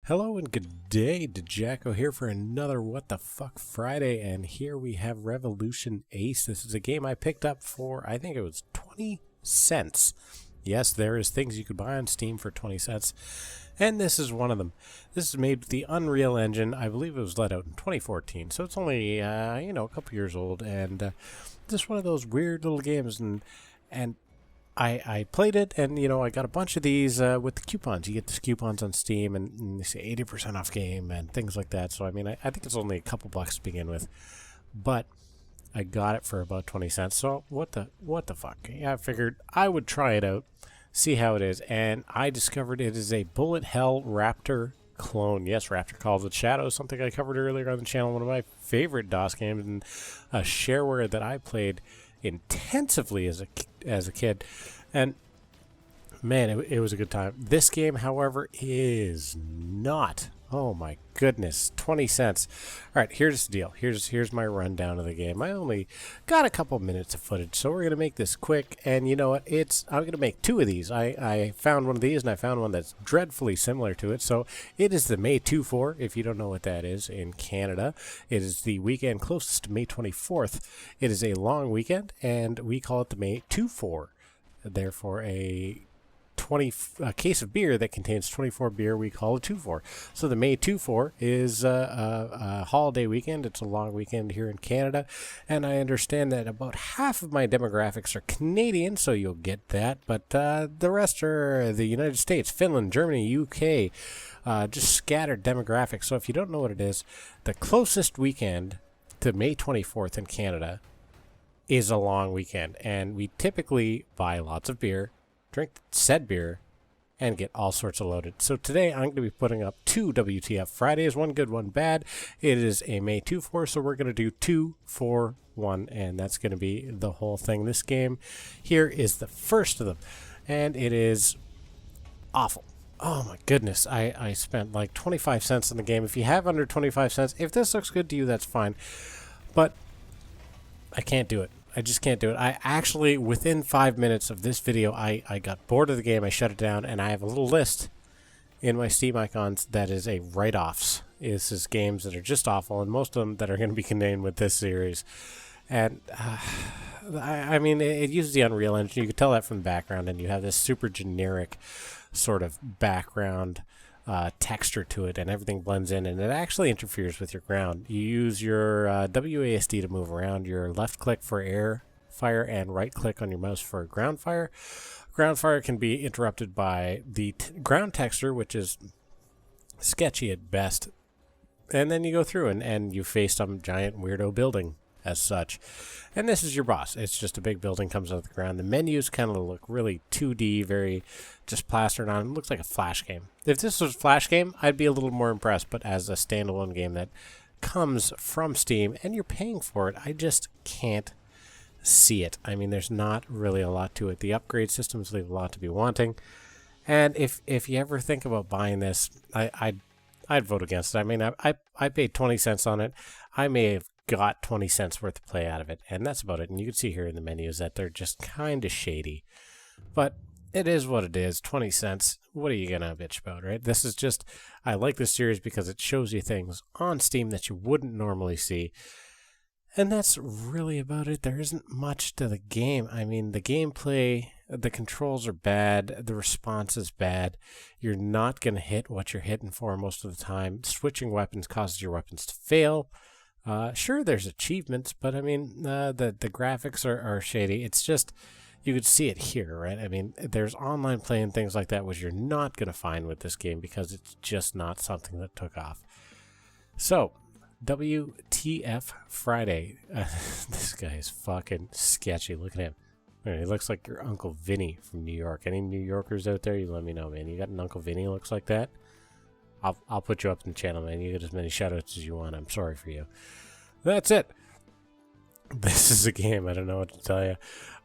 Hello and good day, DeJacko here for another What the Fuck Friday, and here we have Revolution Ace. This is a game I picked up for, I think it was 20 cents. Yes, there is things you could buy on Steam for 20 cents, and this is one of them. This is made with the Unreal Engine. I believe it was let out in 2014, so it's only, a couple years old, and just one of those weird little games, and I played it, and I got a bunch of these with the coupons. You get these coupons on Steam, and they say 80% off game and things like that. So I mean, I think it's only a couple bucks to begin with, but I got it for about 20 cents. So what the fuck? Yeah, I figured I would try it out, see how it is, and I discovered it is a Bullet Hell Raptor clone. Yes, Raptor Calls with Shadows, something I covered earlier on the channel. One of my favorite DOS games, and a shareware that I played intensively as a kid, and man, it was a good time. This game, however, is not. Oh my goodness, 20 cents. All right, here's the deal. Here's my rundown of the game. I only got a couple minutes of footage, so we're gonna make this quick. And you know what? I'm gonna make two of these. I found one of these, and I found one that's dreadfully similar to it. So it is the May 2-4. If you don't know what that is in Canada, it is the weekend closest to May 24th. It is a long weekend, and we call it the May 2-4. Therefore, a case of beer that contains 24 beer we call a 2-4. So the May 2-4 is a holiday weekend. It's a long weekend here in Canada, and I understand that about half of my demographics are Canadian, so you'll get that, but the rest are the United States, Finland, Germany, UK, just scattered demographics. So if you don't know what it is, the closest weekend to May 24th in Canada is a long weekend, and we typically buy lots of beer, drink said beer, and get all sorts of loaded. So today I'm going to be putting up two WTF Fridays, one good, one bad. It is a May 2-4, so we're going to do 2-4-1, and that's going to be the whole thing. This game here is the first of them, and it is awful. Oh my goodness, I spent like 25 cents on the game. If you have under 25 cents, if this looks good to you, that's fine, but I can't do it. I just can't do it. I actually, within 5 minutes of this video, I got bored of the game. I shut it down, and I have a little list in my Steam icons that is a write-offs. This is games that are just awful, and most of them that are going to be contained with this series. And, I mean, it uses the Unreal Engine. You can tell that from the background, and you have this super generic sort of background texture to it, and everything blends in, and it actually interferes with your ground. You use your WASD to move around, your left click for air fire, and right click on your mouse for ground fire. Ground fire can be interrupted by the ground texture, which is sketchy at best, and then you go through and you face some giant weirdo building as such. And this is your boss. It's just a big building, comes out of the ground. The menus kind of look really 2D, very just plastered on. It looks like a Flash game. If this was a Flash game, I'd be a little more impressed, but as a standalone game that comes from Steam and you're paying for it, I just can't see it. I mean, there's not really a lot to it. The upgrade systems leave a lot to be wanting. And if you ever think about buying this, I'd vote against it. I mean, I paid 20 cents on it. I may have got 20 cents worth of play out of it, and that's about it. And you can see here in the menus that they're just kind of shady, but it is what it is. 20 cents, what are you gonna bitch about, right? This is just, I like this series because it shows you things on Steam that you wouldn't normally see, and that's really about it. There isn't much to the game. I mean, the gameplay, the controls are bad, the response is bad, you're not gonna hit what you're hitting for most of the time. Switching weapons causes your weapons to fail. Sure, there's achievements, but I mean, the graphics are shady. It's just, you could see it here, right? I mean, there's online play and things like that, which you're not going to find with this game because it's just not something that took off. So, WTF Friday. This guy is fucking sketchy. Look at him. He looks like your Uncle Vinny from New York. Any New Yorkers out there, you let me know, man. You got an Uncle Vinny who looks like that? I'll put you up in the channel, man. You get as many shoutouts as you want. I'm sorry for you. That's it. This is a game. I don't know what to tell you.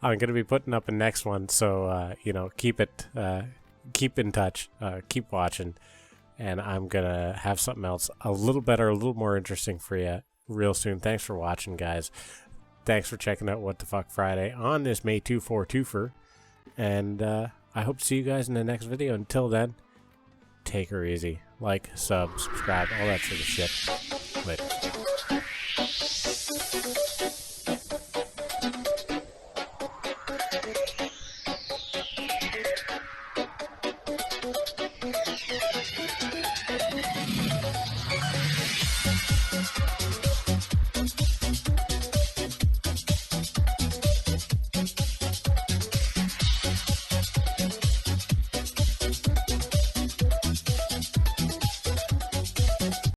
I'm going to be putting up a next one, so keep in touch, keep watching, and I'm going to have something else a little better, a little more interesting for you real soon. Thanks for watching, guys. Thanks for checking out What the Fuck Friday on this May 2-4 twofer, and I hope to see you guys in the next video. Until then, take her easy. Like, sub, subscribe, all that sort of shit. Later.